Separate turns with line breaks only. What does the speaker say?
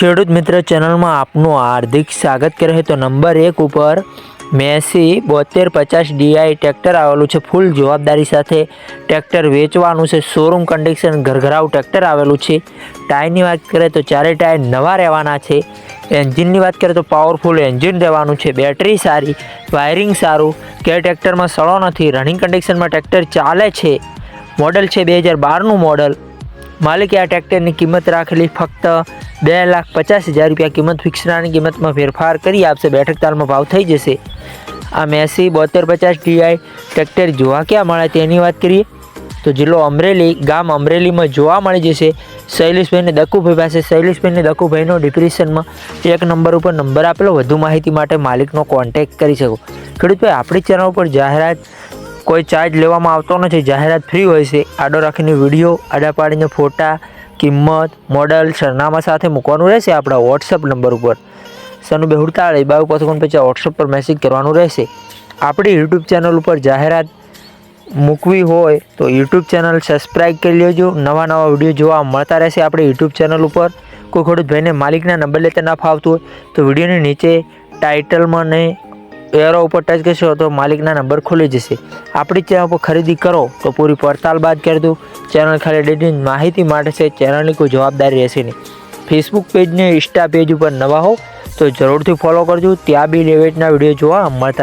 ખેડૂત મિત્ર ચેનલમાં આપનું હાર્દિક સ્વાગત કરે તો નંબર 1 ઉપર મેસી 7250 ડીઆઈ ટ્રેક્ટર આવેલું છે। ફૂલ જવાબદારી સાથે ટ્રેક્ટર વેચવાનું છે। શોરૂમ કન્ડિશન ઘરઘરાવ ટ્રેક્ટર આવેલું છે। ટાયરની વાત કરીએ તો ચારે ટાયર નવા રહેવાના છે। એન્જિનની વાત કરીએ તો પાવરફુલ એન્જિન રહેવાનું છે। બેટરી સારી, વાયરિંગ સારું, કે ટ્રેક્ટરમાં સડો નથી, રનિંગ કન્ડિશનમાં ટ્રેક્ટર ચાલે છે। મોડલ છે 2012નું મોડલ। માલિકે આ ટ્રેક્ટરની કિંમત રાખેલી ફક્ત 2,50,000 રૂપિયા। કિંમત ફિક્સરાની કિંમતમાં ફેરફાર કરી આપશે। બેઠક તાલમાં ભાવ થઈ જશે। આ મેસી 7250 ડીઆઈ ટ્રેક્ટર જોવા ક્યાં મળે તેની વાત કરીએ તો જિલ્લો અમરેલી, ગામ અમરેલીમાં જોવા મળી જશે। શૈલેષભાઈને દકુભાઈ પાસે, શૈલેષભાઈને દકુભાઈનો ડિસ્ક્રિપ્શનમાં 1 નંબર ઉપર નંબર આપેલો। વધુ માહિતી માટે માલિકનો કોન્ટેક્ટ કરી શકો। ખેડૂતભાઈ, આપણી ચેનલ ઉપર જાહેરાત કોઈ ચાર્જ લેવામાં આવતો નથી। જાહેરાત ફ્રી હોય છે। આડો રાખીને વિડીયો, આડા પાડીને ફોટા, કિંમત, મોડલ, સરનામા સાથે મૂકવાનું રહેશે આપણા વોટ્સઅપ નંબર ઉપર। 9242 વોટ્સઅપ પર મેસેજ કરવાનું રહેશે। આપણી યુટ્યુબ ચેનલ ઉપર જાહેરાત મૂકવી હોય તો યુટ્યુબ ચેનલ સબસ્ક્રાઈબ કરી લેજો। નવા વિડીયો જોવા મળતા રહેશે આપણી યુટ્યુબ ચેનલ ઉપર। કોઈ ખેડૂતભાઈને માલિકના નંબર લેતા ના ફાવતું હોય તો વિડીયોની નીચે ટાઇટલમાં ને એરો ઉપર ટચ કરશો તો માલિકના નંબર ખુલી જશે। આપણી ચેનલ પર ખરીદી કરો તો પૂરી પડતાલ બાદ કરી દો। ચેનલ ખાલી ડેટની માહિતી માટે છે। ચેનલની કોઈ જવાબદારી રહેશે નહીં। ફેસબુક પેજ ને ઇન્સ્ટા પેજ ઉપર નવા હો તો જરૂરથી ફોલો કરજો। ત્યાં બી લેવેટના વિડીયો જોવા મળતા